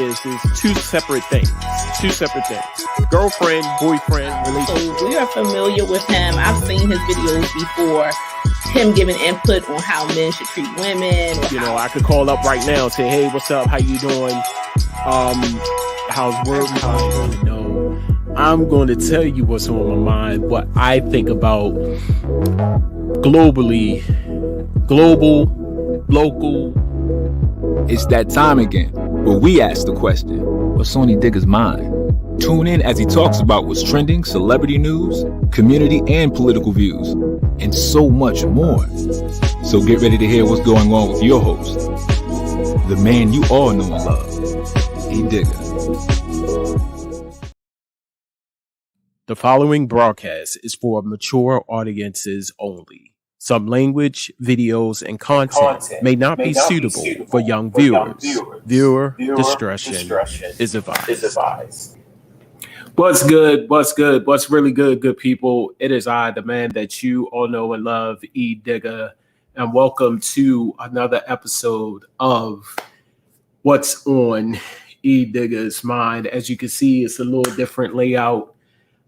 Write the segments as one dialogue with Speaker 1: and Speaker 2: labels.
Speaker 1: is two separate things. Two separate things. Girlfriend, boyfriend, relationship.
Speaker 2: So we are familiar with him. I've seen his videos before. Him giving input on how men should treat women.
Speaker 1: I could call up right now and say, "Hey, what's up? How you doing? How's work? How's it going?" I'm going to tell you what's on my mind, what I think about globally, global, local.
Speaker 3: It's that time again, where we ask the question, what's on Edigga's mind? Tune in as he talks about what's trending, celebrity news, community and political views, and so much more. So get ready to hear what's going on with your host, the man you all know and love, Edigga.
Speaker 1: The following broadcast is for mature audiences only. Some language, videos, and content may not be suitable for young viewers. Viewer discretion is advised. What's good? What's good? What's really good, good people? It is I, the man that you all know and love, Edigga, and welcome to another episode of What's on Edigga's Mind. As you can see, it's a little different layout.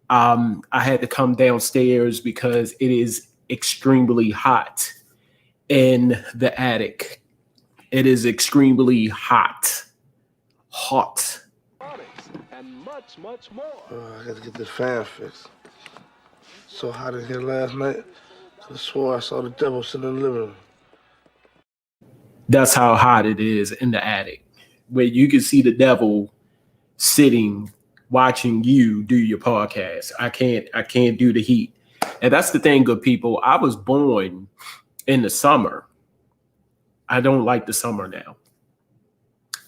Speaker 1: I had to come downstairs because it is extremely hot in the attic. It is extremely hot.
Speaker 4: And much more.
Speaker 5: I gotta get this fan fixed. So hot in here last night, I swore I saw the devil sitting in the living room.
Speaker 1: That's how hot it is in the attic, where you can see the devil sitting, watching you do your podcast. I can't do the heat. And that's the thing, good people. I was born in the summer. I don't like the summer now.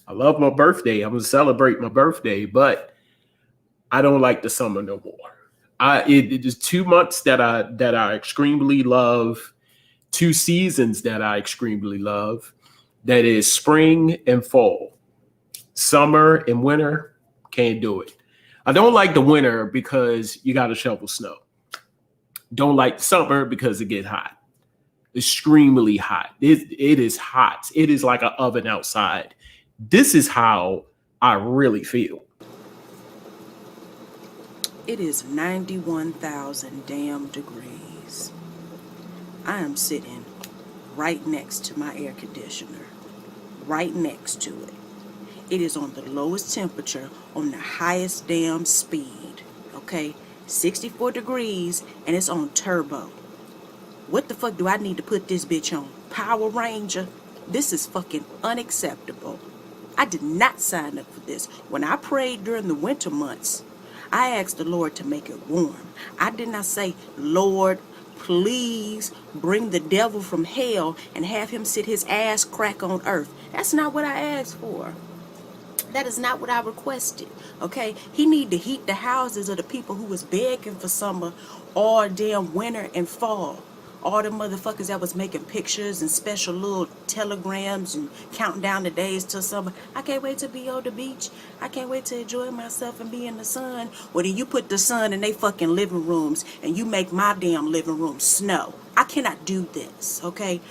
Speaker 1: I love my birthday. I'm going to celebrate my birthday, but I don't like the summer no more. It is 2 months that I extremely love, 2 seasons that I extremely love. That is spring and fall. Summer and winter, can't do it. I don't like the winter because you got to shovel snow. Don't like summer because it gets hot. Extremely hot. It is hot. It is like an oven outside. This is how I really feel.
Speaker 6: It is 91,000 damn degrees. I am sitting right next to my air conditioner. Right next to it. It is on the lowest temperature on the highest damn speed. Okay? 64 degrees and it's on turbo. What the fuck do I need to put this bitch on? Power Ranger? This is fucking unacceptable. I did not sign up for this. When I prayed during the winter months, I asked the Lord to make it warm. I did not say, Lord, please bring the devil from hell and have him sit his ass crack on earth. That's not what I asked for. That is not what I requested, okay? He need to heat the houses of the people who was begging for summer all damn winter and fall. All the motherfuckers that was making pictures and special little telegrams and counting down the days till summer. I can't wait to be on the beach. I can't wait to enjoy myself and be in the sun. Well, then you put the sun in they fucking living rooms and you make my damn living room snow. I cannot do this, okay?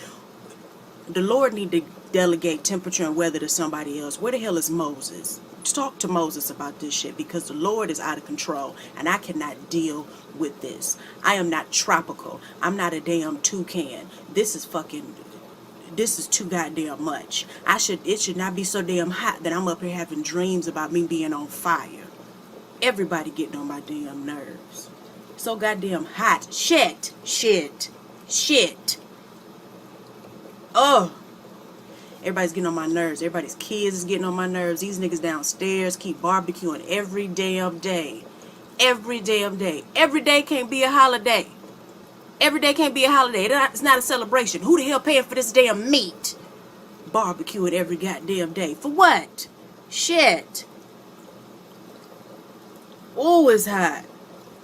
Speaker 6: The Lord need to delegate temperature and weather to somebody else. Where the hell is Moses? Talk to Moses about this shit because the Lord is out of control and I cannot deal with this. I am not tropical. I'm not a damn toucan. This is too goddamn much. It should not be so damn hot that I'm up here having dreams about me being on fire. Everybody getting on my damn nerves. So goddamn hot. Shit. Oh. Everybody's getting on my nerves. Everybody's kids is getting on my nerves. These niggas downstairs keep barbecuing every damn day. Every damn day. Every day can't be a holiday. Every day can't be a holiday. It's not a celebration. Who the hell paying for this damn meat? Barbecuing every goddamn day. For what? Shit. Oh, it's hot.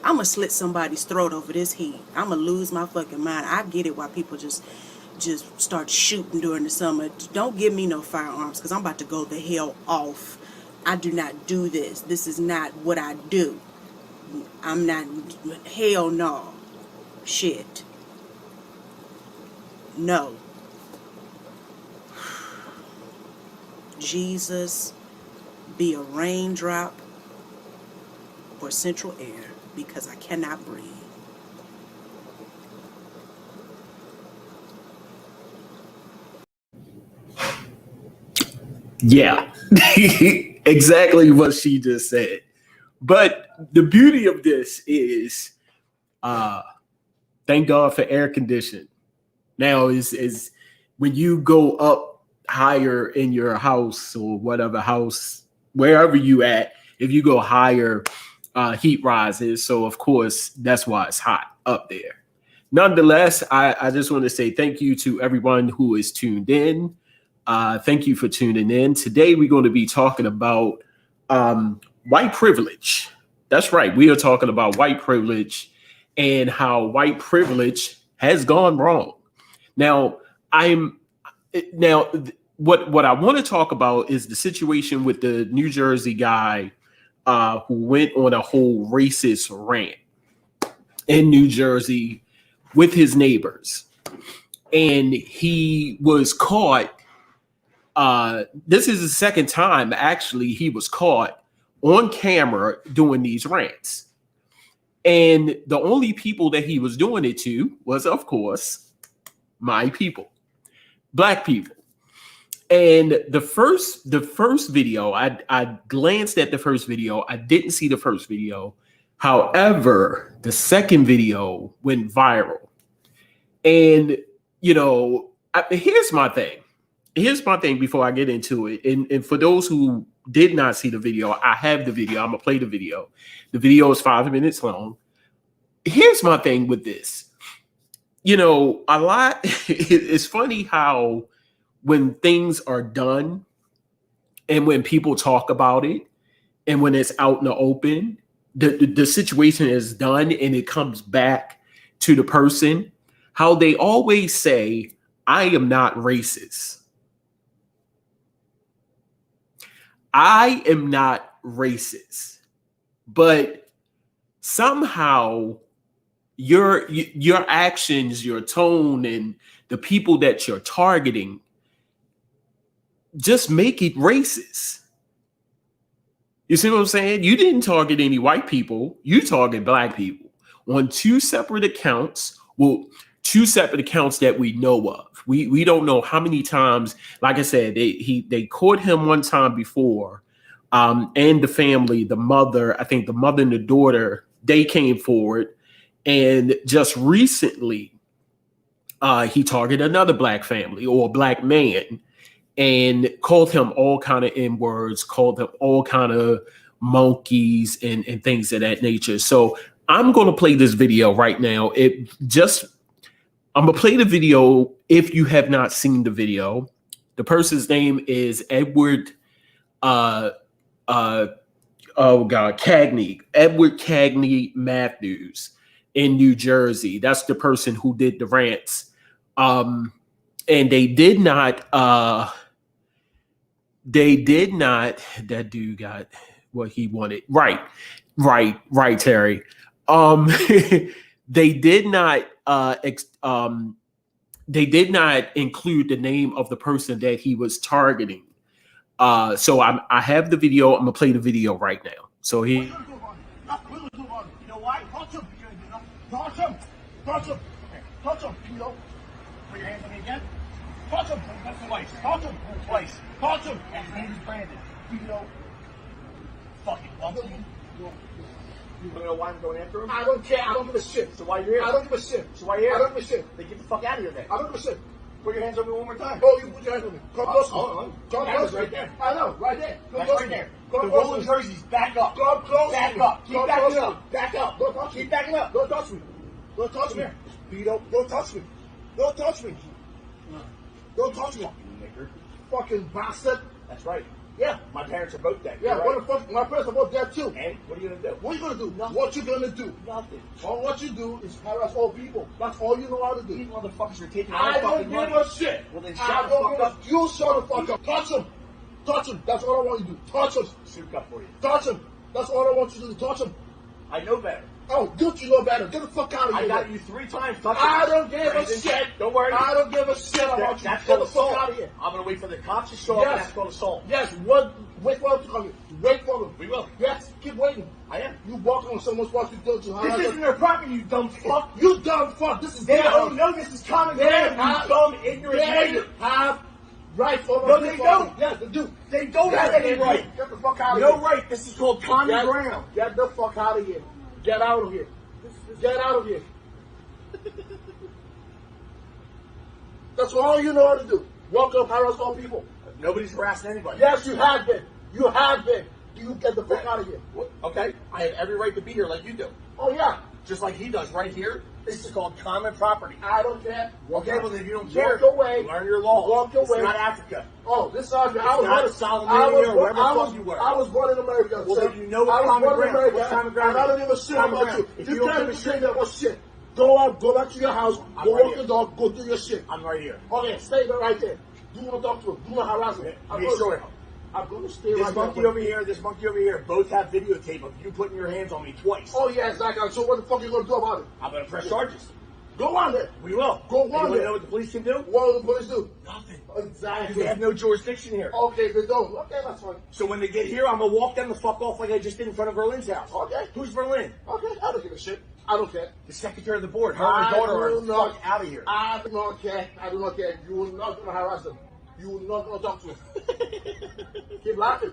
Speaker 6: I'ma slit somebody's throat over this heat. I'ma lose my fucking mind. I get it why people just start shooting during the summer. Don't give me no firearms because I'm about to go the hell off. I do not do this. This is not what I do. I'm not, hell no. Shit. No. be a raindrop or central air because I cannot breathe.
Speaker 1: Yeah, exactly what she just said. But the beauty of this is, thank God for air conditioning. Now is when you go up higher in your house or whatever house, wherever you at, if you go higher, heat rises. So of course, that's why it's hot up there. Nonetheless, I just want to say thank you to everyone who is tuned in. Thank you for tuning in. Today, we're going to be talking about white privilege. That's right. We are talking about white privilege and how white privilege has gone wrong. Now, what I want to talk about is the situation with the New Jersey guy who went on a whole racist rant in New Jersey with his neighbors. And he was caught. This is the second time, actually, he was caught on camera doing these rants. And the only people that he was doing it to was, of course, my people, Black people. And the first video, I glanced at the first video. I didn't see the first video. However, the second video went viral. And, you know, here's my thing. Here's my thing before I get into it. And for those who did not see the video, I have the video. I'm going to play the video. The video is 5 minutes long. Here's my thing with this. You know, it's funny how when things are done and when people talk about it and when it's out in the open, the situation is done and it comes back to the person, how they always say, I am not racist. I am not racist, but somehow your actions, your tone, and the people that you're targeting just make it racist. You see what I'm saying? You didn't target any white people. You target Black people on two separate accounts. Well, two separate accounts that we know of. We don't know how many times. Like I said, they caught him one time before, and the family, the mother, I think the mother and the daughter, they came forward, and just recently, he targeted another Black family or a Black man, and called him all kind of N-words, called him all kind of monkeys and things of that nature. So I'm going to play this video right now. I'm going to play the video if you have not seen the video. The person's name is Edward, Cagney. Edward Cagney Matthews in New Jersey. That's the person who did the rants. And they did not, that dude got what he wanted. Right, Terry. They did not include the name of the person that he was targeting. So I have the video. I'm gonna play the video right now. So he.
Speaker 7: You know why? Touch him. Touch him. Touch him. Touch him. You know. Put your hands on me again. Touch him. Twice. Touch him. Twice. Touch him. And his name is Brandon. You know. Fucking love him. You wanna know why I'm going after him? I don't care. I don't give a shit. So why you're here? I don't give a shit. So why you're here? I don't give a shit. Then get the fuck out of here then. I don't give a shit. Put your hands on me one more time. Oh, you put your hands on me. Come close. Come close. Right there. I know. Right there. Come close. Right there. The rolling jerseys. Back up. Come close. Back up. Keep backing up. Back up. Don't touch me. Keep backing up. Don't touch me. Don't touch me. Beto. Don't touch me. Don't touch me. Don't touch me. Fucking bastard. That's right. Yeah, my parents are both dead. Yeah, right. My parents are both dead too. And what are you gonna do? What are you gonna do? Nothing. What you gonna do? Nothing. All what you do is harass all people. That's all you know how to do. These motherfuckers are taking our fucking money. I don't give a shit. Well then shut the fuck up. You shut the fuck up. Touch him. Touch him. That's all I want you to do. Touch him. Suit up for you. Touch him. That's all I want you to do. Touch him. I know better.
Speaker 5: Oh, don't you know better? Get the fuck out of here.
Speaker 7: I got you 3 times.
Speaker 5: I don't give a shit.
Speaker 7: Don't worry.
Speaker 5: I don't give a shit about you.
Speaker 7: That's
Speaker 5: Get
Speaker 7: called
Speaker 5: the fuck
Speaker 7: assault.
Speaker 5: out of here.
Speaker 7: I'm gonna wait for the cops to show up. And that's called assault.
Speaker 5: Yes, wait for them to come here. Wait for them.
Speaker 7: We will.
Speaker 5: Yes, keep waiting.
Speaker 7: I am.
Speaker 5: You walk on someone's property, don't you?
Speaker 7: This isn't their property, you dumb fuck.
Speaker 5: You dumb fuck. This is
Speaker 7: They
Speaker 5: their
Speaker 7: don't
Speaker 5: house.
Speaker 7: know this is common
Speaker 5: They
Speaker 7: ground.
Speaker 5: have-
Speaker 7: You dumb, ignorant
Speaker 5: They
Speaker 7: nigger.
Speaker 5: have rights over
Speaker 7: No,
Speaker 5: this
Speaker 7: they
Speaker 5: property.
Speaker 7: don't.
Speaker 5: Yes, they do.
Speaker 7: They don't
Speaker 5: Yes,
Speaker 7: have any
Speaker 5: they do.
Speaker 7: right.
Speaker 5: Get the fuck out of here.
Speaker 7: No right. This is called common ground.
Speaker 5: Get the fuck out of here. Get out of here. Get out of here. That's all you know how to do. Walk up, harass all people.
Speaker 7: Nobody's harassing anybody.
Speaker 5: Yes, you have been. You have been. You get the fuck out of here.
Speaker 7: Okay, I have every right to be here like you do.
Speaker 5: Oh, yeah.
Speaker 7: Just like he does right here. This is called common property.
Speaker 5: I don't care.
Speaker 7: Okay, well, if you don't care,
Speaker 5: Walk away.
Speaker 7: learn your law.
Speaker 5: Walk
Speaker 7: It's
Speaker 5: away.
Speaker 7: not Africa.
Speaker 5: Oh, this is Africa.
Speaker 7: It's not Solomon or wherever the fuck you were.
Speaker 5: I was born in America.
Speaker 7: Well,
Speaker 5: sir.
Speaker 7: then you know what
Speaker 5: I was
Speaker 7: common
Speaker 5: born in
Speaker 7: ground-
Speaker 5: America.
Speaker 7: what's common ground
Speaker 5: And I don't
Speaker 7: is.
Speaker 5: give a shit
Speaker 7: Common
Speaker 5: about
Speaker 7: ground.
Speaker 5: you.
Speaker 7: If
Speaker 5: You
Speaker 7: you don't
Speaker 5: can't
Speaker 7: give a
Speaker 5: be
Speaker 7: shit-
Speaker 5: saying that was shit. Go out, go back to your house,
Speaker 7: I'm
Speaker 5: go
Speaker 7: right
Speaker 5: walk
Speaker 7: here.
Speaker 5: the dog, go do your shit.
Speaker 7: I'm right here.
Speaker 5: Okay, stay there right there. Do not talk to him. Do not harass him.
Speaker 7: Be sure.
Speaker 5: I'm going to stay
Speaker 7: This
Speaker 5: right
Speaker 7: monkey
Speaker 5: there.
Speaker 7: over here, this monkey over here, both have videotape of you putting your hands on me twice.
Speaker 5: Oh, yeah, exactly. So what the fuck are you going to do about it?
Speaker 7: I'm gonna press charges.
Speaker 5: Go on there.
Speaker 7: We will.
Speaker 5: Go
Speaker 7: And you
Speaker 5: on
Speaker 7: wanna
Speaker 5: there.
Speaker 7: know what the police can do?
Speaker 5: What will the police do?
Speaker 7: Nothing.
Speaker 5: Exactly.
Speaker 7: They have no jurisdiction here.
Speaker 5: Okay, they don't. Okay, that's fine.
Speaker 7: So when they get here, I'm gonna walk them the fuck off like I just did in front of Berlin's house.
Speaker 5: Okay.
Speaker 7: Who's Berlin?
Speaker 5: Okay, I don't give a shit. I don't care.
Speaker 7: The secretary of the board. Her and her daughter are
Speaker 5: do
Speaker 7: the fuck out of here.
Speaker 5: I do not care. I do not care. You will not going to harass them. You will not going to talk to them. Keep laughing.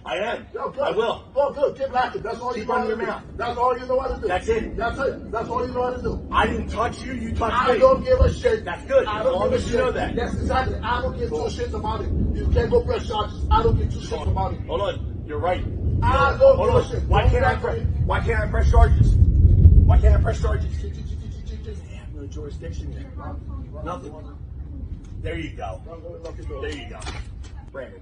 Speaker 7: I am.
Speaker 5: Yo, good.
Speaker 7: I will.
Speaker 5: Oh, good. Keep laughing. That's all
Speaker 7: Keep
Speaker 5: you know
Speaker 7: running
Speaker 5: how to
Speaker 7: your
Speaker 5: do.
Speaker 7: mouth.
Speaker 5: That's all you know how to do.
Speaker 7: That's it.
Speaker 5: That's it. That's all you know how to do.
Speaker 7: I didn't touch you, you touched
Speaker 5: I
Speaker 7: me.
Speaker 5: don't give a shit.
Speaker 7: That's good.
Speaker 5: I
Speaker 7: As
Speaker 5: don't
Speaker 7: long
Speaker 5: give a
Speaker 7: as you
Speaker 5: shit.
Speaker 7: know that.
Speaker 5: That's exactly. I don't give two shits about it. You can't go press charges. I don't give two shits about it.
Speaker 7: Hold on. You're right.
Speaker 5: I don't
Speaker 7: Hold
Speaker 5: give a
Speaker 7: on.
Speaker 5: shit.
Speaker 7: Why can't I press charges? Why can't I press charges? They have no jurisdiction here. Nothing. There you go. There you go. Brandon,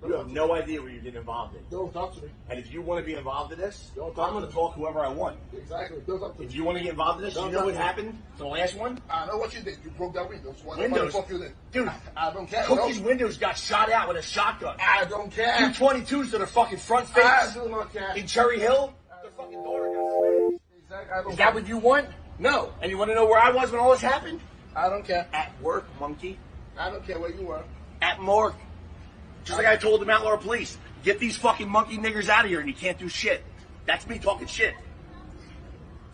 Speaker 7: you have no idea what you're getting involved in.
Speaker 5: Don't talk to me.
Speaker 7: And if you want to be involved in this,
Speaker 5: Don't
Speaker 7: I'm
Speaker 5: talk
Speaker 7: going
Speaker 5: to
Speaker 7: to
Speaker 5: me.
Speaker 7: talk whoever I want.
Speaker 5: Exactly. Don't talk to me.
Speaker 7: If you want to get involved in this,
Speaker 5: Don't
Speaker 7: you know
Speaker 5: talk
Speaker 7: what
Speaker 5: to me.
Speaker 7: happened to the last one?
Speaker 5: I know what you did. You broke that window. So what
Speaker 7: Windows.
Speaker 5: the fuck you did?
Speaker 7: Dude,
Speaker 5: I don't care.
Speaker 7: Cookie's
Speaker 5: No.
Speaker 7: windows got shot out with a shotgun.
Speaker 5: I don't care.
Speaker 7: 222s to their fucking front face.
Speaker 5: I do not care.
Speaker 7: In Cherry Hill, their fucking daughter got
Speaker 5: Exactly. I don't
Speaker 7: Is that
Speaker 5: care.
Speaker 7: what you want? No. And you want to know where I was when all this happened?
Speaker 5: I don't care.
Speaker 7: At work, monkey.
Speaker 5: I don't care where you were.
Speaker 7: At morgue. Just like I told the Mount Laurel police, get these fucking monkey niggers out of here and you can't do shit. That's me talking shit.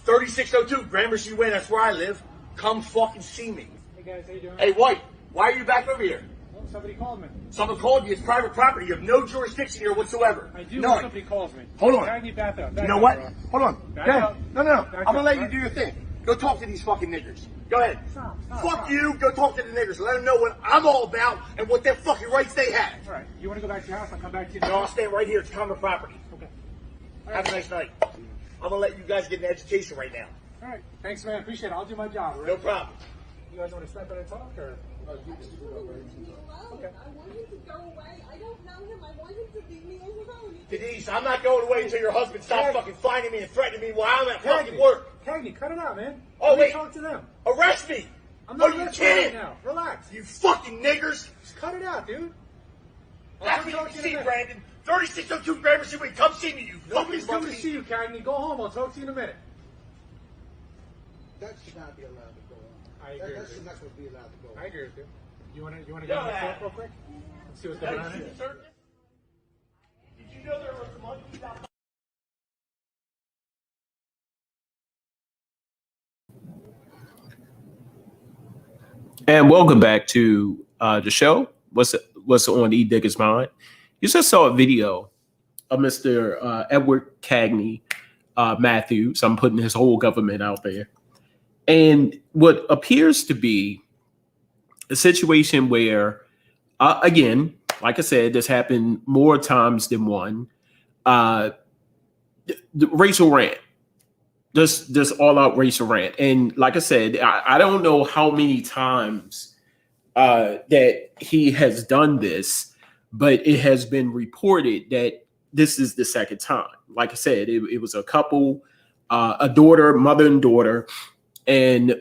Speaker 7: 3602 Gramercy Way, that's where I live. Come fucking see me.
Speaker 8: Hey guys, how you doing?
Speaker 7: Hey, White, why are you back over here?
Speaker 8: Oh, somebody called me.
Speaker 7: Someone called you. It's private property. You have no jurisdiction here whatsoever.
Speaker 8: I do
Speaker 7: None.
Speaker 8: when somebody calls me.
Speaker 7: Hold on.
Speaker 8: I need back up.
Speaker 7: You know what? Hold on.
Speaker 8: Back
Speaker 7: Go ahead.
Speaker 8: up.
Speaker 7: No.
Speaker 8: Back
Speaker 7: I'm gonna
Speaker 8: up,
Speaker 7: let you
Speaker 8: right?
Speaker 7: do your thing. Go talk to these fucking niggers. Go ahead.
Speaker 8: Stop,
Speaker 7: Fuck you. Go talk to the niggers. Let them know what I'm all about and what their fucking rights they have.
Speaker 8: All right. You want to go back to your house? I'll come back to you.
Speaker 7: No, I'll stand right here. It's common property.
Speaker 8: Okay.
Speaker 7: Have a nice night. I'm gonna let you guys get an education right now.
Speaker 8: All right. Thanks, man. Appreciate it. I'll do my job. All right?
Speaker 7: No problem.
Speaker 8: You guys want to step in and talk, or?
Speaker 9: Okay. I want him to go away. I don't know him. I want him to leave me alone.
Speaker 7: Denise, I'm not going away until your husband stops fucking finding me and threatening me while I'm at fucking work.
Speaker 8: Cagney, cut it out, man.
Speaker 7: Oh,
Speaker 8: Let me
Speaker 7: wait.
Speaker 8: talk to them.
Speaker 7: Arrest me.
Speaker 8: I'm not
Speaker 7: Are you
Speaker 8: arresting right
Speaker 7: kidding?
Speaker 8: now. Relax.
Speaker 7: You fucking niggers.
Speaker 8: Just cut it out, dude.
Speaker 7: That's what you see, Brandon. 3602 Gramercy Way. Come see me, you
Speaker 8: Nobody's
Speaker 7: fucking
Speaker 8: coming to see you, Cagney. Go home. I'll talk to you in a minute.
Speaker 10: That should not be allowed to go on.
Speaker 8: I agree
Speaker 10: That
Speaker 8: with
Speaker 10: should
Speaker 8: you.
Speaker 10: not supposed to be allowed to go on.
Speaker 8: I agree with you. You want to get on the phone real quick? Let's see what's going on here.
Speaker 7: Did you know there was monkeys out?
Speaker 1: And welcome back to the show. What's on Edigga's mind? You just saw a video of Mr. Edward Cagney Matthews. I'm putting his whole government out there. And what appears to be a situation where, again, like I said, this happened more times than one. The racial rant. Just all out racial rant. And like I said, I don't know how many times that he has done this, but it has been reported that this is the second time. Like I said, it was a couple, a daughter, mother and daughter, and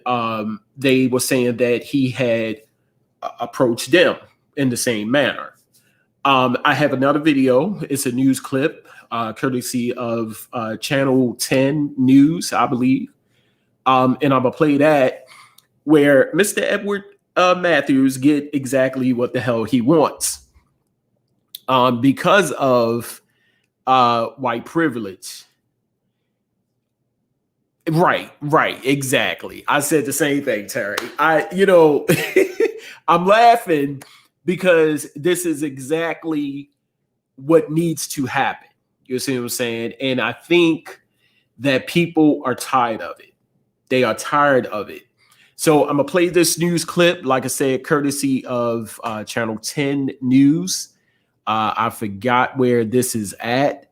Speaker 1: they were saying that he had approached them in the same manner. I have another video. It's a news clip courtesy of Channel 10 News, I believe. And I'm gonna play that where Mr. Edward Matthews get exactly what the hell he wants because of white privilege. Right, exactly. I said the same thing, Terry. I'm laughing because this is exactly what needs to happen. You see what I'm saying? And I think that people are tired of it. They are tired of it. So I'm gonna play this news clip, like I said, courtesy of Channel 10 News. I forgot where this is at,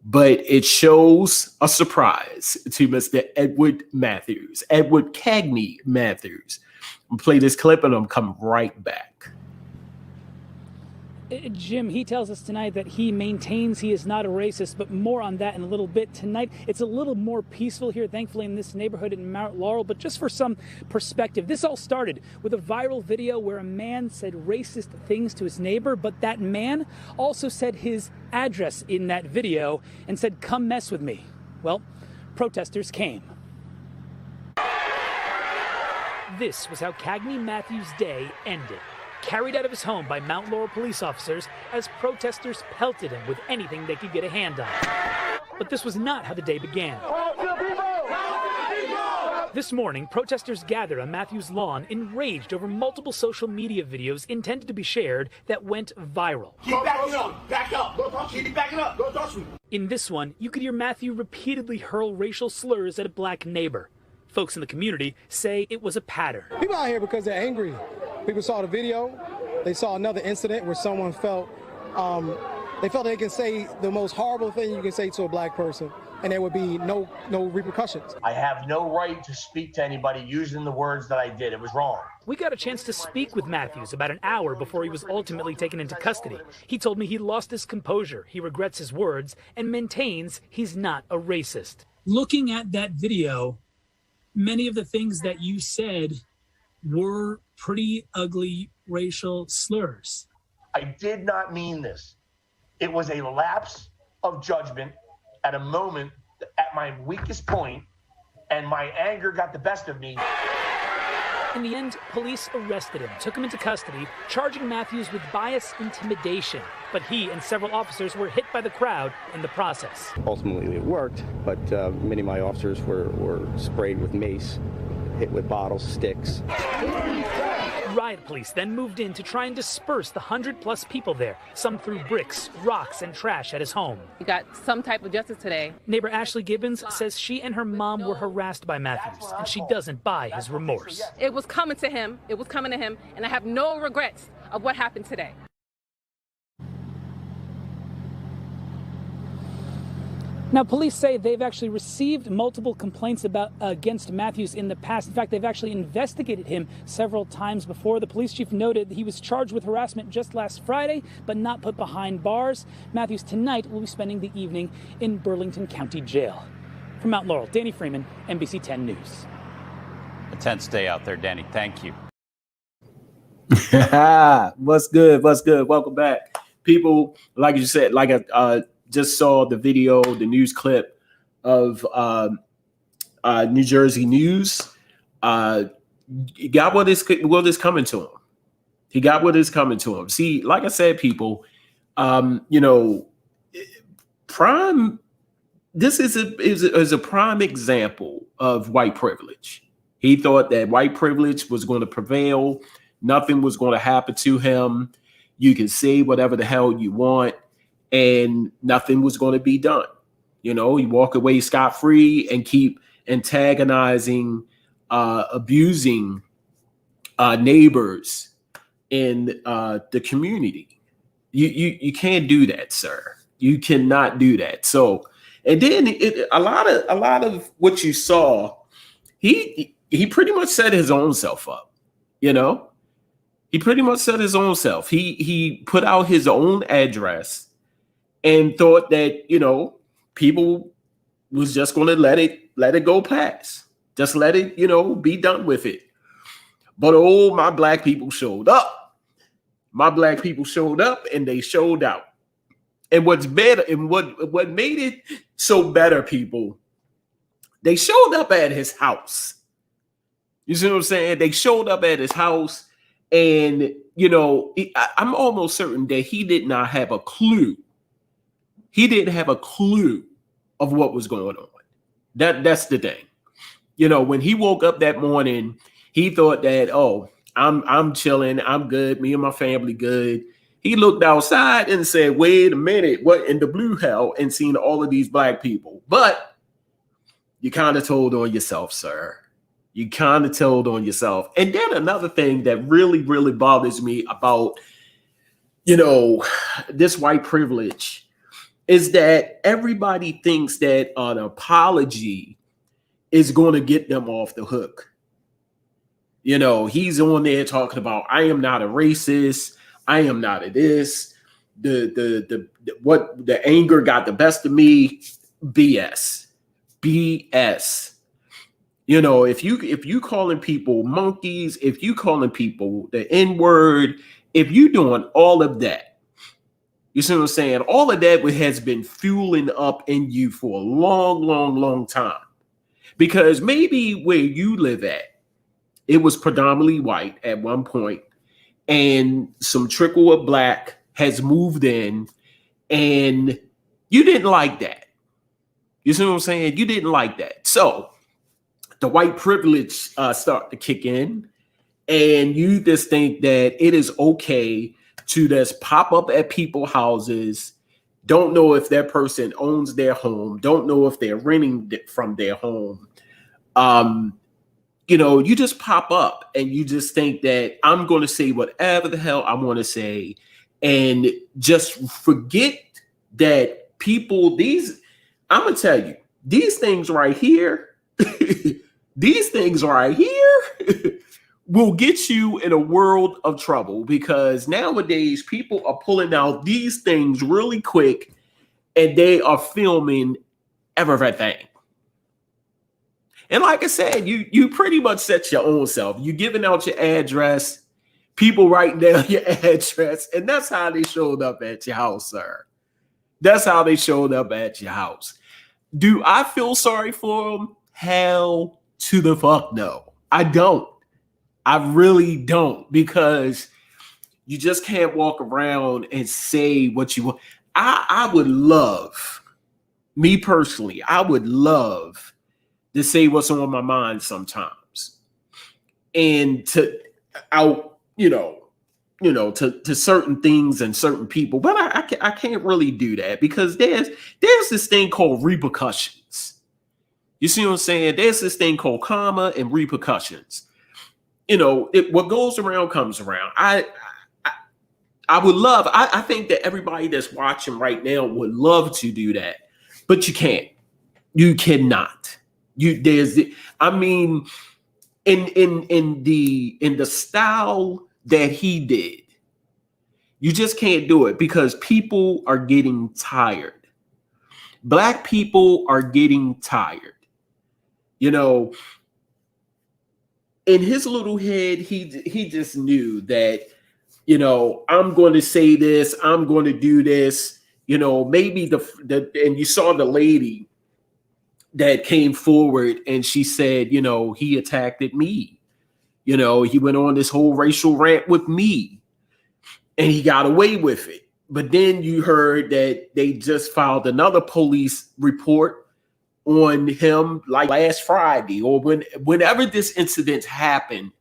Speaker 1: but it shows a surprise to Mr. Edward Cagney Matthews. I'm gonna play this clip and I'm coming right back.
Speaker 11: Jim, he tells us tonight that he maintains he is not a racist, but more on that in a little bit. Tonight, it's a little more peaceful here, thankfully, in this neighborhood in Mount Laurel. But just for some perspective, this all started with a viral video where a man said racist things to his neighbor, but that man also said his address in that video and said, "Come mess with me." Well, protesters came. This was how Cagney Matthews' day ended. Carried out of his home by Mount Laurel police officers as protesters pelted him with anything they could get a hand on. But this was not how the day began. This morning, protesters gathered on Matthews' lawn, enraged over multiple social media videos intended to be shared that went viral.
Speaker 7: Keep backing up. Back up. Keep backing up. Don't touch me.
Speaker 11: In this one, you could hear Matthew repeatedly hurl racial slurs at a black neighbor. Folks in the community say it was a pattern.
Speaker 8: People out here because they're angry. People saw the video. They saw another incident where someone felt they can say the most horrible thing you can say to a black person, and there would be no repercussions.
Speaker 7: I have no right to speak to anybody using the words that I did. It was wrong.
Speaker 11: We got a chance to speak with Matthews about an hour before he was ultimately taken into custody. He told me he lost his composure, he regrets his words, and maintains he's not a racist. Looking at that video, many of the things that you said were pretty ugly racial slurs.
Speaker 7: I did not mean this. It was a lapse of judgment at a moment at my weakest point, and my anger got the best of me.
Speaker 11: In the end, police arrested him, took him into custody, charging Matthews with bias intimidation. But he and several officers were hit by the crowd in the process.
Speaker 12: Ultimately, it worked, but many of my officers were sprayed with mace, hit with bottles, sticks.
Speaker 11: Riot police then moved in to try and disperse the 100+ people there. Some threw bricks, rocks, and trash at his home.
Speaker 13: We got some type of justice today.
Speaker 11: Neighbor Ashley Gibbons says she and her mom were harassed by Matthews, and she doesn't buy his remorse.
Speaker 13: It was coming to him, and I have no regrets of what happened today.
Speaker 11: Now, police say they've actually received multiple complaints against Matthews in the past. In fact, they've actually investigated him several times before. The police chief noted that he was charged with harassment just last Friday, but not put behind bars. Matthews tonight will be spending the evening in Burlington County Jail. From Mount Laurel, Danny Freeman, NBC 10 News.
Speaker 14: A tense day out there, Danny. Thank you.
Speaker 1: What's good? Welcome back. People, like you said, just saw the video, the news clip of New Jersey News. He got what is coming to him. He got what is coming to him. See, like I said, people, prime. This is a prime example of white privilege. He thought that white privilege was going to prevail. Nothing was going to happen to him. You can say whatever the hell you want, and nothing was going to be done. You walk away scot-free and keep antagonizing, abusing neighbors in the community. You can't do that, sir. You cannot do that. So, and then a lot of what you saw, he pretty much set his own self up. He pretty much set his own self. He put out his own address and thought that, people was just going to let it go past. Just let it, be done with it. But my black people showed up. My black people showed up and they showed out. And what's better, and what made it so better, people, they showed up at his house. You see what I'm saying? They showed up at his house, and I'm almost certain that he did not have a clue. He didn't have a clue of what was going on. That's the thing. When he woke up that morning, he thought that, oh, I'm chilling, I'm good, me and my family good. He looked outside and said, wait a minute, what in the blue hell? And seen all of these black people. But you kind of told on yourself, sir. You kind of told on yourself. And then another thing that really, really bothers me about, this white privilege is that everybody thinks that an apology is going to get them off the hook. He's on there talking about, I am not a racist. I am not a this. The anger got the best of me. BS. If you calling people monkeys, if you calling people the N-word, if you doing all of that, you see what I'm saying? All of that has been fueling up in you for a long, long, long time. Because maybe where you live at, it was predominantly white at one point, and some trickle of black has moved in, and you didn't like that. You see what I'm saying? You didn't like that. So the white privilege start to kick in, and you just think that it is okay to just pop up at people's houses, don't know if that person owns their home, don't know if they're renting from their home. You just pop up and you just think that I'm going to say whatever the hell I want to say, and just forget that people, I'm going to tell you, these things right here, will get you in a world of trouble, because nowadays people are pulling out these things really quick and they are filming everything. And like I said, you pretty much set your own self. You giving out your address, people writing down your address, and that's how they showed up at your house, sir. That's how they showed up at your house. Do I feel sorry for them? Hell to the fuck no. I don't. I really don't, because you just can't walk around and say what you want. I would love, me personally, I would love to say what's on my mind sometimes, and to certain things and certain people, but I can't really do that, because there's this thing called repercussions. You see what I'm saying? There's this thing called karma and repercussions. What goes around comes around. I would love, I think that everybody that's watching right now would love to do that, but you can't. You cannot. In the style that he did, you just can't do it, because people are getting tired. Black people are getting tired. In his little head, he just knew that, I'm going to say this, I'm going to do this. Maybe and you saw the lady that came forward and she said, he attacked me. He went on this whole racial rant with me and he got away with it. But then you heard that they just filed another police report on him like last Friday, or whenever this incident happened,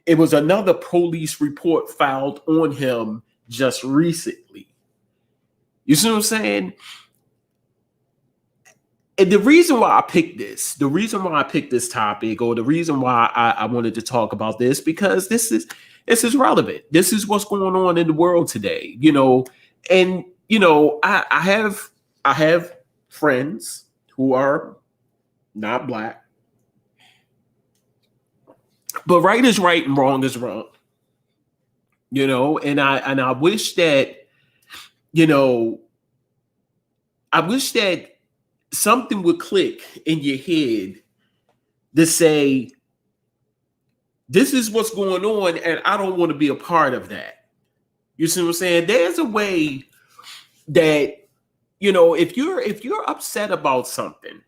Speaker 1: it was another police report filed on him just recently. You see what I'm saying? And the reason why I picked this topic, or the reason why I wanted to talk about this, because this is relevant. This is what's going on in the world today, and I have friends who are not black, but right is right and wrong is wrong, and I wish that, something would click in your head to say, this is what's going on, and I don't want to be a part of that. You see what I'm saying? There's a way that, you know, if you're upset about something,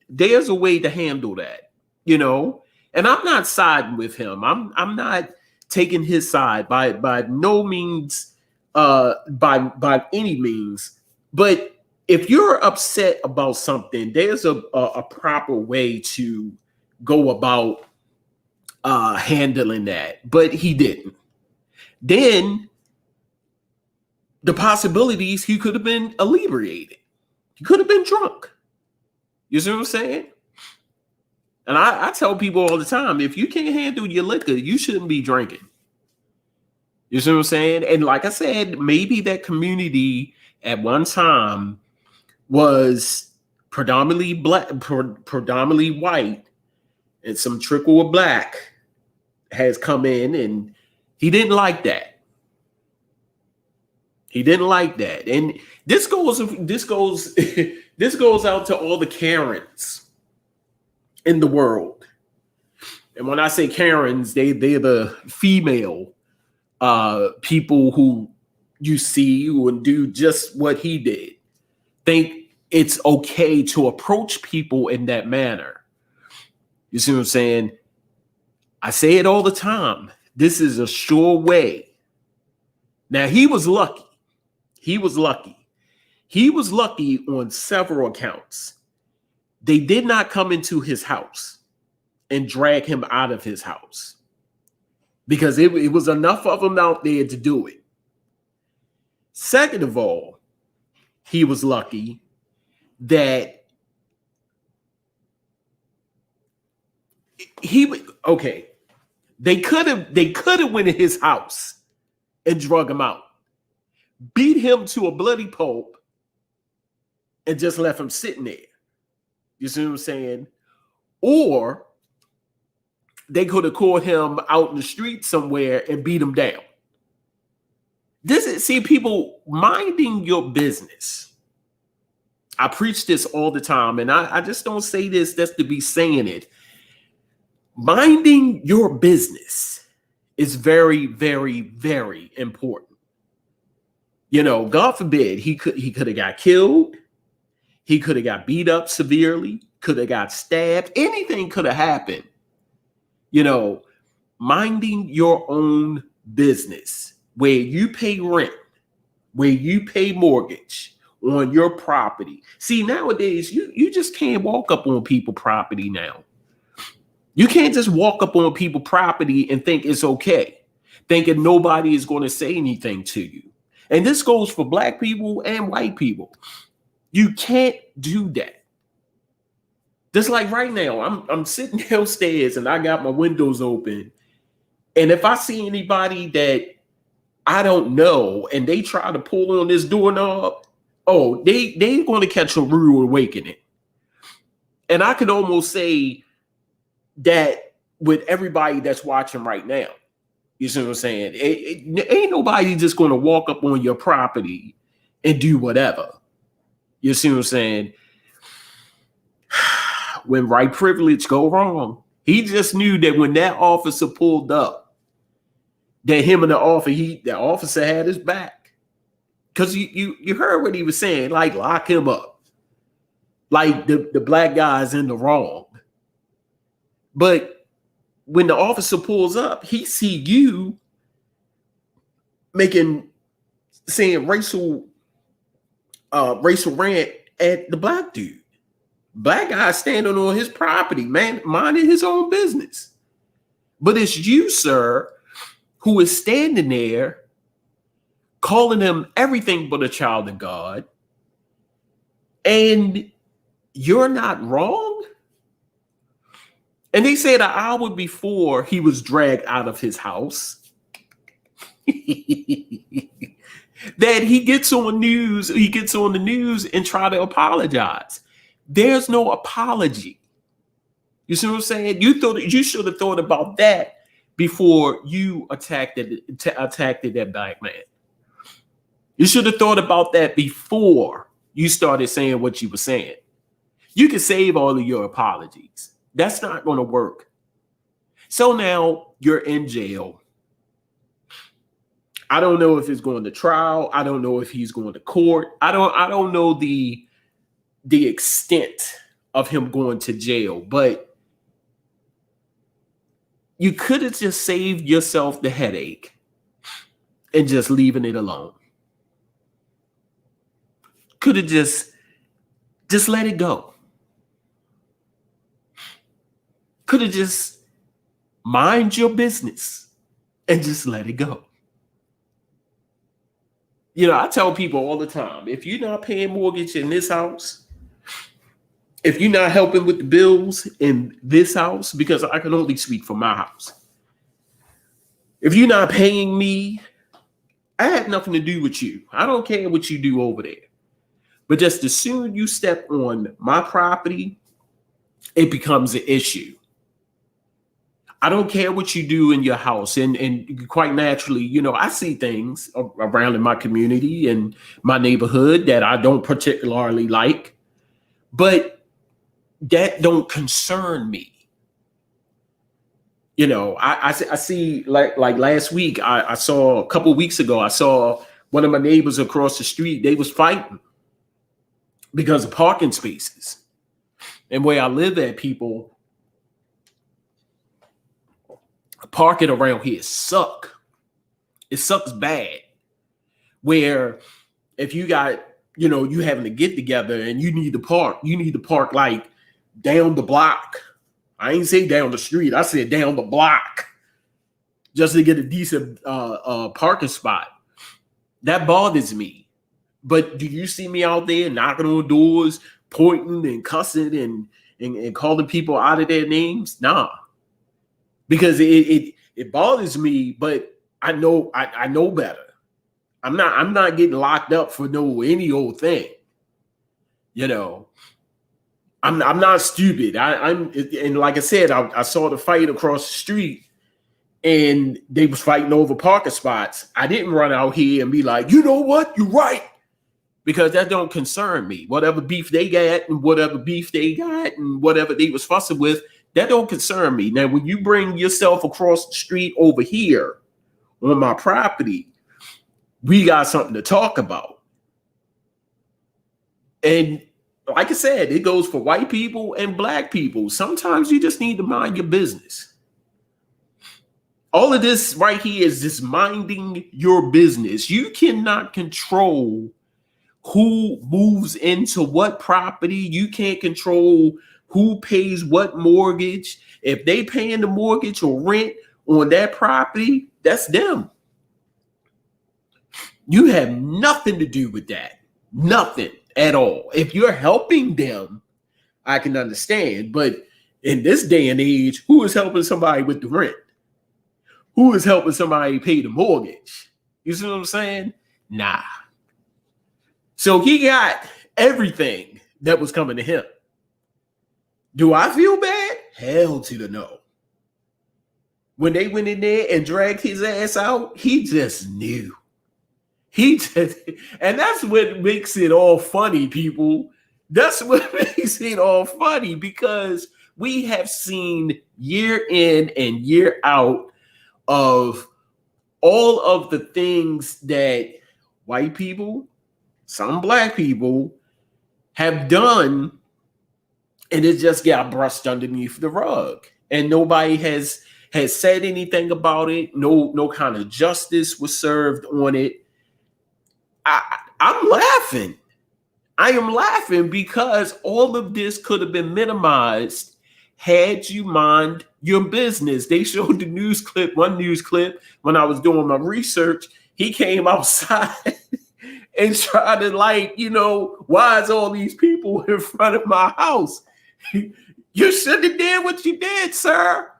Speaker 1: there's a way to handle that, you know. And I'm not siding with him. I'm not taking his side by no means, by any means. But if you're upset about something, there's a proper way to go about handling that. But he didn't. Then the possibilities, he could have been inebriated. He could have been drunk. You see what I'm saying? And I tell people all the time, if you can't handle your liquor, you shouldn't be drinking. You see what I'm saying? And like I said, maybe that community at one time was predominantly black, predominantly white, and some trickle of black has come in, and he didn't like that. He didn't like that. And this goes this goes out to all the Karens in the world. And when I say Karens, they're the female people who you see who would do just what he did. Think it's okay to approach people in that manner. You see what I'm saying? I say it all the time. This is a sure way. Now, he was lucky. He was lucky. He was lucky on several accounts. They did not come into his house and drag him out of his house because it was enough of them out there to do it. Second of all, he was lucky that they could have went in his house and drug him out, beat him to a bloody pulp, and just left him sitting there. You see what I'm saying? Or they could have caught him out in the street somewhere and beat him down. See, people, minding your business. I preach this all the time, and I just don't say this just to be saying it. Minding your business is very, very, very important. You know, God forbid, he could have got killed. He could have got beat up severely, could have got stabbed. Anything could have happened. You know, minding your own business, where you pay rent, where you pay mortgage on your property. See, nowadays, you just can't walk up on people's property now. You can't just walk up on people's property and think it's okay, thinking nobody is going to say anything to you. And this goes for black people and white people. You can't do that. Just like right now, I'm sitting downstairs and I got my windows open. And if I see anybody that I don't know and they try to pull on this doorknob, they're going to catch a rude awakening. And I can almost say that with everybody that's watching right now. You see what I'm saying? Ain't nobody just going to walk up on your property and do whatever. You see what I'm saying? When white privilege go wrong, he just knew that when that officer pulled up, that him and the officer had his back. Because you heard what he was saying, like lock him up. Like the black guy's in the wrong. But when the officer pulls up, he see you saying racial rant at the black dude. Black guy standing on his property, man, minding his own business. But it's you, sir, who is standing there calling him everything but a child of God. And you're not wrong. And they said an hour before he was dragged out of his house that he gets on the news and try to apologize. There's no apology. You see what I'm saying? You should have thought about that before you attacked that black man. You should have thought about that before you started saying what you were saying. You can save all of your apologies. That's not going to work. So now you're in jail. I don't know if it's going to trial. I don't know if he's going to court. I don't know the extent of him going to jail, but you could have just saved yourself the headache and just leaving it alone. Could have just let it go. Could have just mind your business and just let it go. You know, I tell people all the time, if you're not paying mortgage in this house, if you're not helping with the bills in this house, because I can only speak for my house, if you're not paying me, I had nothing to do with you. I don't care what you do over there. But just as soon you step on my property, it becomes an issue. I don't care what you do in your house. And quite naturally, you know, I see things around in my community and my neighborhood that I don't particularly like, but that don't concern me. You know, I see like last week, I saw a couple of weeks ago, I saw one of my neighbors across the street. They was fighting because of parking spaces. And where I live at, people, parking around here suck. It sucks bad. Where if you got, you know, you having to get together and you need to park like down the block. I ain't say down the street. I said down the block just to get a decent parking spot. That bothers me. But do you see me out there knocking on doors, pointing and cussing and calling people out of their names? Nah. Because it bothers me, but I know better. I'm not getting locked up for any old thing. You know, I'm not stupid. And like I said, I saw the fight across the street, and they was fighting over parking spots. I didn't run out here and be like, you know what, you're right, because that don't concern me. Whatever beef they got and whatever they was fussing with, that don't concern me. Now, when you bring yourself across the street over here on my property, we got something to talk about. And like I said, it goes for white people and black people. Sometimes you just need to mind your business. All of this right here is just minding your business. You cannot control who moves into what property. You can't control who pays what mortgage. If they paying the mortgage or rent on that property, that's them. You have nothing to do with that. Nothing at all. If you're helping them, I can understand. But in this day and age, who is helping somebody with the rent? Who is helping somebody pay the mortgage? You see what I'm saying? Nah. So he got everything that was coming to him. Do I feel bad? Hell to the no. When they went in there and dragged his ass out, he just knew. And that's what makes it all funny, people. That's what makes it all funny, because we have seen year in and year out of all of the things that white people, some black people have done, and it just got brushed underneath the rug, and nobody has said anything about it. No kind of justice was served on it. I'm laughing. I am laughing because all of this could have been minimized had you mind your business. They showed the news clip, one news clip, when I was doing my research. He came outside and tried to, like, you know, why is all these people in front of my house? You shouldn't have did what you did, sir.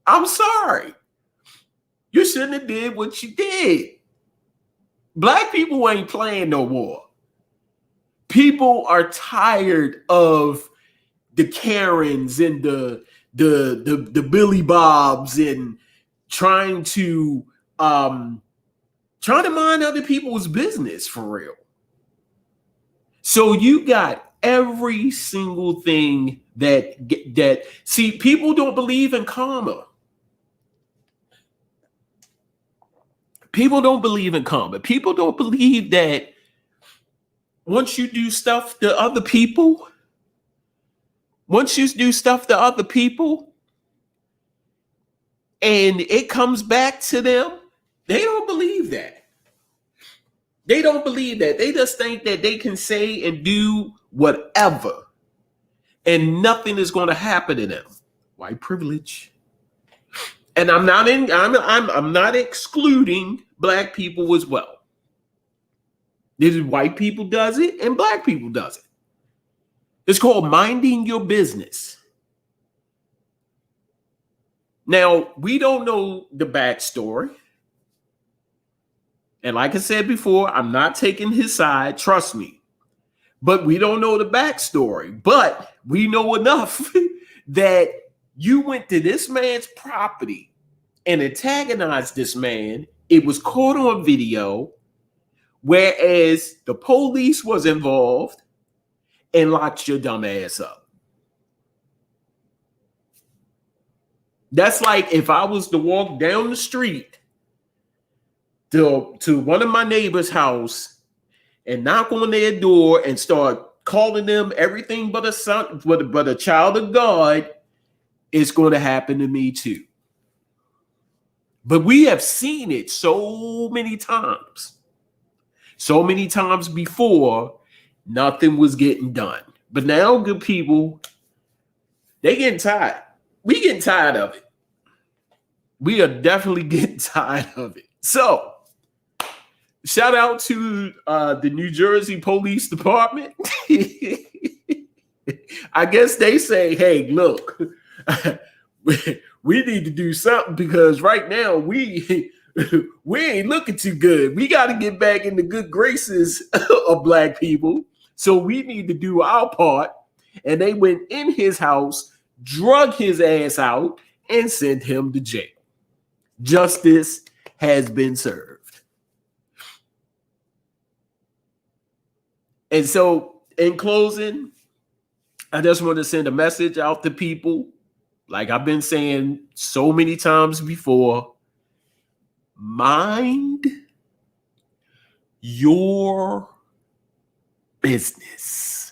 Speaker 1: I'm sorry. You shouldn't have did what you did. Black people ain't playing no more. People are tired of the Karens and the Billy Bobs and trying to mind other people's business for real. So you got every single thing that see, people don't believe in karma. People don't believe in karma. People don't believe that once you do stuff to other people, and it comes back to them, they don't believe that. They don't believe that. They just think that they can say and do whatever and nothing is going to happen to them. White privilege. And I'm not excluding black people as well. This is white people does it and black people does it. It's called minding your business. Now, we don't know the backstory. And like I said before, I'm not taking his side, trust me. But we don't know the backstory. But we know enough that you went to this man's property and antagonized this man. It was caught on video, whereas the police was involved and locked your dumb ass up. That's like if I was to walk down the street to one of my neighbor's house and knock on their door and start calling them everything but a son, but a child of God, it's going to happen to me too. But we have seen it so many times before, nothing was getting done. But now, good people, they getting tired. We getting tired of it. We are definitely getting tired of it. So, shout out to the New Jersey Police Department. I guess they say, hey, look, we need to do something because right now we ain't looking too good. We got to get back in the good graces of black people. So we need to do our part. And they went in his house, drug his ass out, and sent him to jail. Justice has been served. And so, in closing, I just want to send a message out to people. Like I've been saying so many times before, mind your business.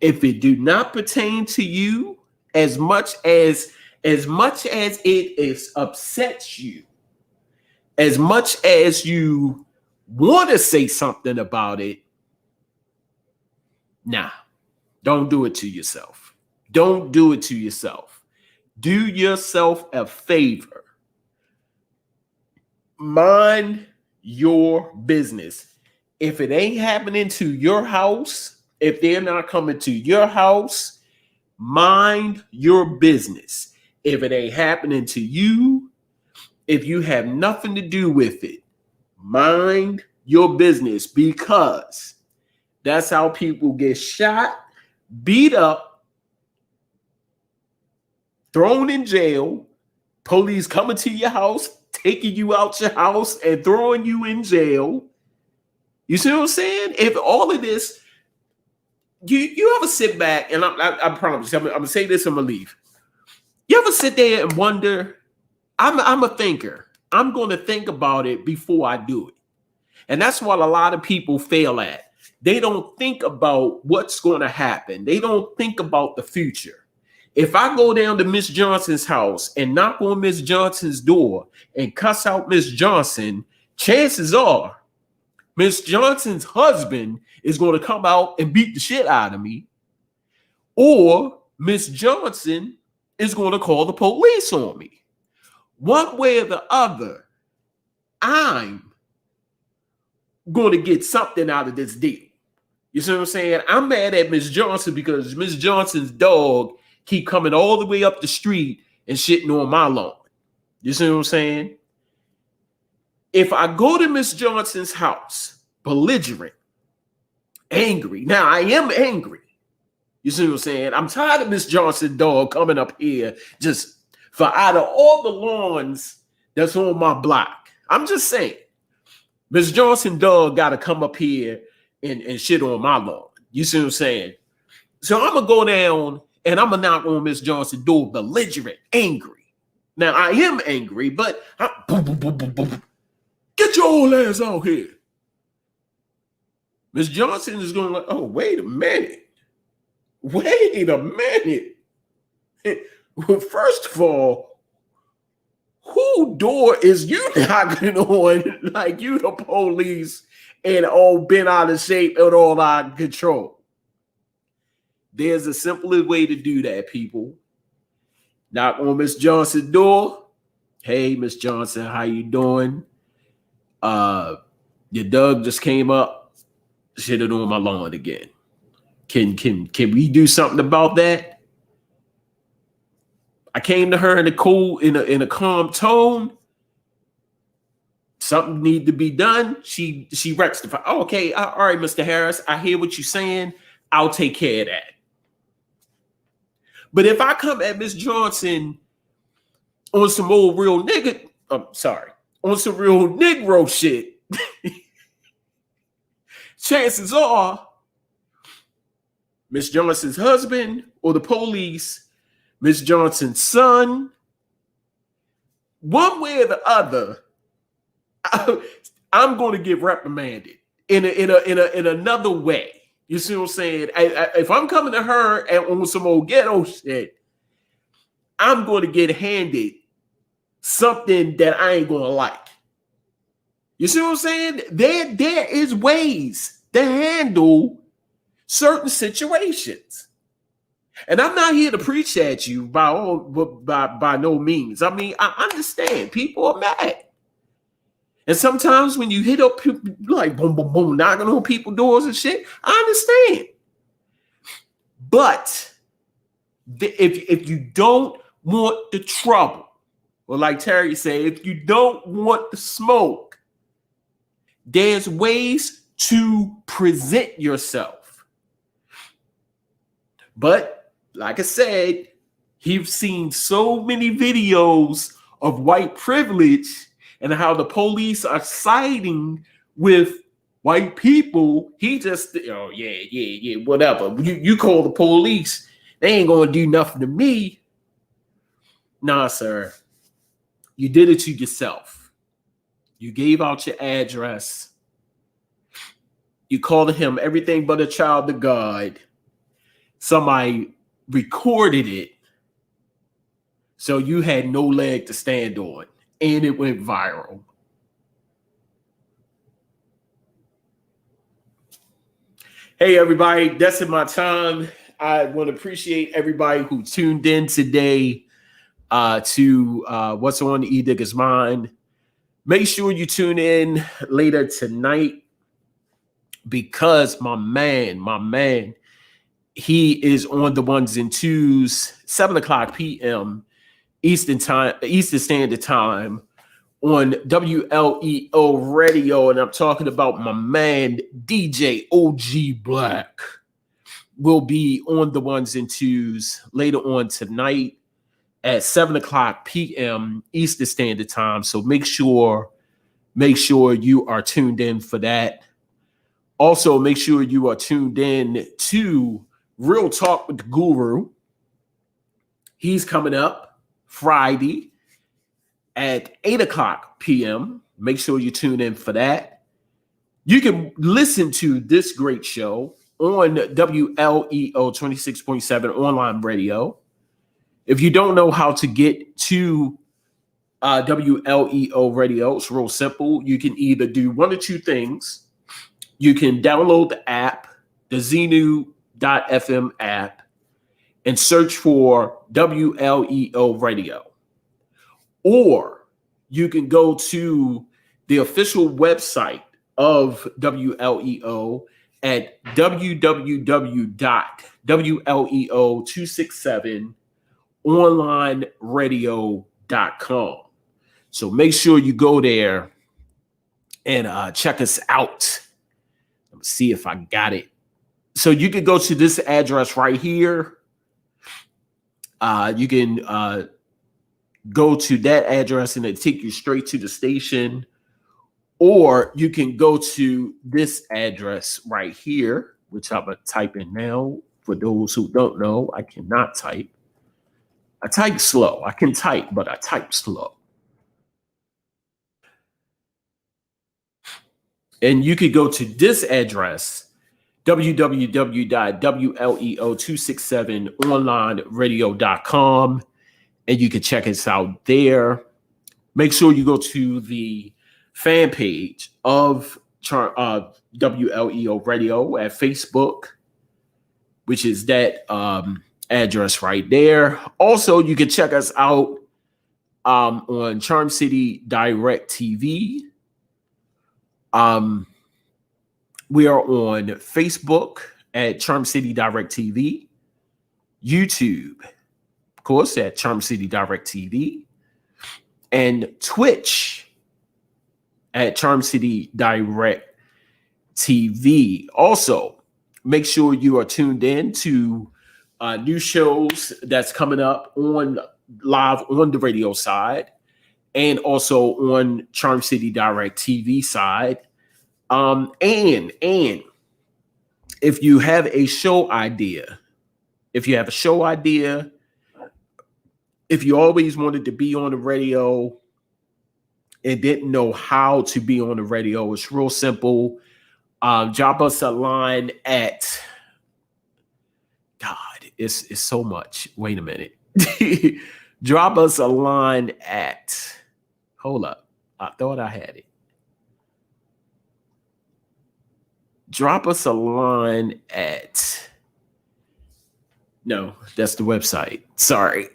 Speaker 1: If it do not pertain to you, as much as it upsets you, as much as you want to say something about it, nah, don't do it to yourself. Don't do it to yourself. Do yourself a favor. Mind your business. If it ain't happening to your house, if they're not coming to your house, mind your business. If it ain't happening to you, if you have nothing to do with it, mind your business, because that's how people get shot, beat up, thrown in jail, police coming to your house, taking you out your house and throwing you in jail. You see what I'm saying? If all of this, you ever sit back, and I promise you, I'm going to say this and I'm going to leave. You ever sit there and wonder, I'm a thinker. I'm going to think about it before I do it. And that's what a lot of people fail at. They don't think about what's going to happen. They don't think about the future. If I go down to Miss Johnson's house and knock on Miss Johnson's door and cuss out Miss Johnson, chances are Miss Johnson's husband is going to come out and beat the shit out of me, or Miss Johnson is going to call the police on me. One way or the other, I'm going to get something out of this deal. You see what I'm saying? I'm mad at Miss Johnson because Miss Johnson's dog keep coming all the way up the street and shitting on my lawn. You see what I'm saying? If I go to Miss Johnson's house, belligerent, angry. Now, I am angry. You see what I'm saying? I'm tired of Miss Johnson's dog coming up here just for out of all the lawns that's on my block. I'm just saying, Miss Johnson's dog got to come up here and shit on my lawn. You see what I'm saying? So I'm going to go down and I'm going to knock on Miss Johnson's door, belligerent, angry. Now, I am angry, but boom, boom, boom, boom, boom. Get your old ass out here. Miss Johnson is going like, oh, wait a minute. Wait a minute. Well, first of all, who door is you knocking on like you the police and all been out of shape and all out of control? There's a simpler way to do that, people. Knock on Miss Johnson's door. Hey, Miss Johnson, how you doing? Your dog just came up, shitted on my lawn again. Can we do something about that? I came to her in a calm tone. Something need to be done. She rectified. Oh, okay, all right, Mr. Harris. I hear what you're saying. I'll take care of that. But if I come at Miss Johnson on some old real nigga, on some real Negro shit, chances are Miss Johnson's husband or the police, Miss Johnson's son, one way or the other, I'm going to get reprimanded in another way. You see what I'm saying? If I'm coming to her and on some old ghetto shit, I'm going to get handed something that I ain't going to like. You see what I'm saying? There is ways to handle certain situations. And I'm not here to preach at you by no means. I mean, I understand people are mad. And sometimes when you hit up people like boom, boom, boom, knocking on people's doors and shit, I understand. But if you don't want the trouble, or like Terry said, if you don't want the smoke, there's ways to present yourself. But like I said, he's seen so many videos of white privilege and how the police are siding with white people. He just, oh, yeah, whatever. You call the police, they ain't going to do nothing to me. Nah, sir. You did it to yourself. You gave out your address. You called him everything but a child of God. Somebody recorded it. So you had no leg to stand on. And it went viral. Hey, everybody, that's it my time. I want to appreciate everybody who tuned in today to What's on Edigga's Mind. Make sure you tune in later tonight because my man, he is on the ones and twos, 7 o'clock p.m. Eastern Standard Time on WLEO Radio, and I'm talking about my man DJ OG Black will be on the ones and twos later on tonight at 7 o'clock p.m. Eastern Standard Time. So make sure you are tuned in for that. Also, make sure you are tuned in to Real Talk with the Guru. He's coming up Friday at 8 o'clock p.m. Make sure you tune in for that. You can listen to this great show on WLEO 26.7 online radio. If you don't know how to get to WLEO radio, it's real simple. You can either do one or two things. You can download the app, the Zenu.fm app, and search for WLEO radio. Or you can go to the official website of WLEO at www.wleo267onlineradio.com. So make sure you go there and check us out. Let me see if I got it. So you can go to this address right here. You can go to that address and it take you straight to the station. Or you can go to this address right here, which I'm going to type in now. For those who don't know, I cannot type. I type slow. I can type, but I type slow. And you could go to this address, www.wleo267onlineradio.com, and you can check us out there. Make sure you go to the fan page of WLEO Radio at Facebook, which is that address right there. Also, you can check us out on Charm City Direct TV. We are on Facebook at Charm City Direct TV, YouTube, of course, at Charm City Direct TV, and Twitch at Charm City Direct TV. Also, make sure you are tuned in to new shows that's coming up on live on the radio side and also on Charm City Direct TV side. And if you have a show idea, if you always wanted to be on the radio and didn't know how to be on the radio, it's real simple. Drop us a line at, God, it's so much. Wait a minute. Drop us a line at, hold up. I thought I had it. Drop us a line at, no, that's the website. Sorry.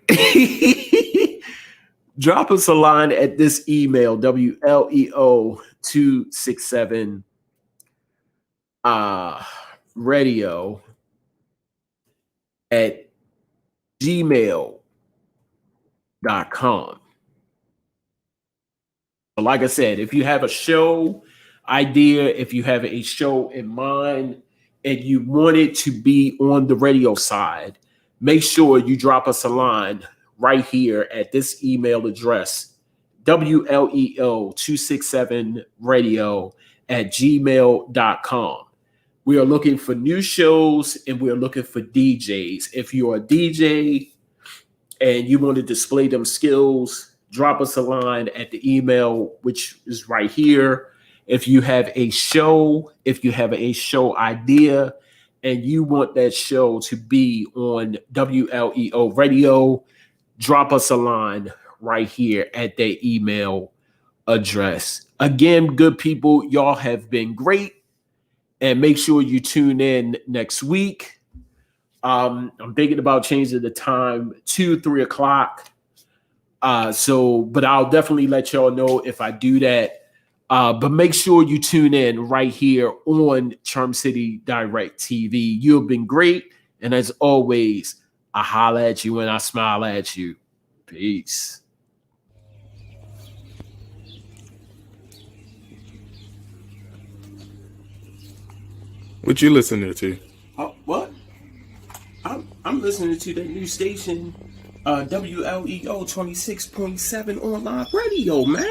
Speaker 1: Drop us a line at this email, WLEO267 radio at gmail.com. Like I said, if you have a show idea, if you have a show in mind and you want it to be on the radio side, make sure you drop us a line right here at this email address, WLEO267radio@gmail.com. We are looking for new shows and we're looking for DJs. If you're a DJ and you want to display them skills, drop us a line at the email, which is right here. If you have a show, idea, and you want that show to be on WLEO Radio, drop us a line right here at that email address. Again, good people, y'all have been great. And make sure you tune in next week. I'm thinking about changing the time to 3 o'clock. But I'll definitely let y'all know if I do that. But make sure you tune in right here on Charm City Direct TV. You've been great. And as always, I holler at you and I smile at you. Peace.
Speaker 15: What you listening to?
Speaker 1: What? I'm listening to the new station, WLEO 26.7 online radio, man.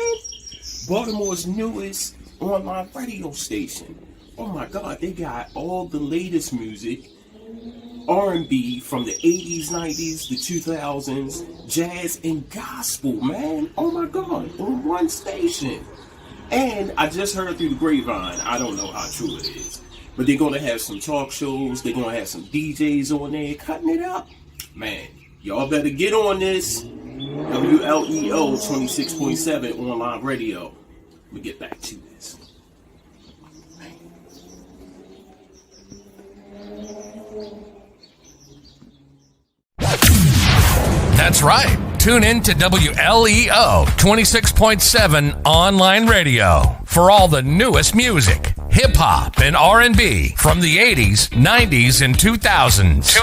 Speaker 1: Baltimore's newest online radio station. Oh my God, they got all the latest music, R&B from the 80s, 90s, the 2000s, jazz and gospel, man. Oh my God, on one station. And I just heard through the grapevine, I don't know how true it is, but they're going to have some talk shows. They're going to have some DJs on there cutting it up. Man, y'all better get on this. WLEO 26.7 online radio. Let me get back to this.
Speaker 16: That's right. Tune in to WLEO 26.7 online radio for all the newest music, hip-hop, and R&B from the 80s, 90s, and 2000s.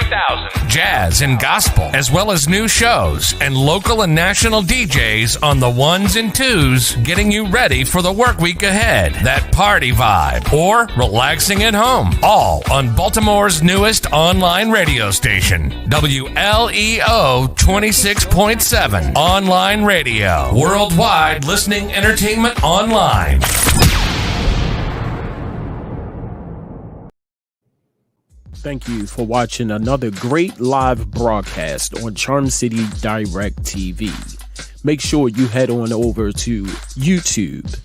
Speaker 16: Jazz and gospel, as well as new shows and local and national DJs on the ones and twos, getting you ready for the work week ahead, that party vibe, or relaxing at home, all on Baltimore's newest online radio station, WLEO 26.7 online radio. Worldwide listening entertainment online.
Speaker 1: Thank you for watching another great live broadcast on Charm City Direct TV. Make sure you head on over to YouTube,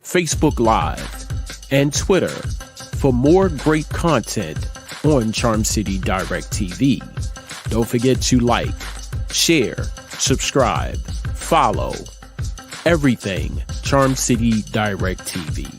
Speaker 1: Facebook Live, and Twitter for more great content on Charm City Direct TV. Don't forget to like, share, subscribe, follow everything Charm City Direct TV.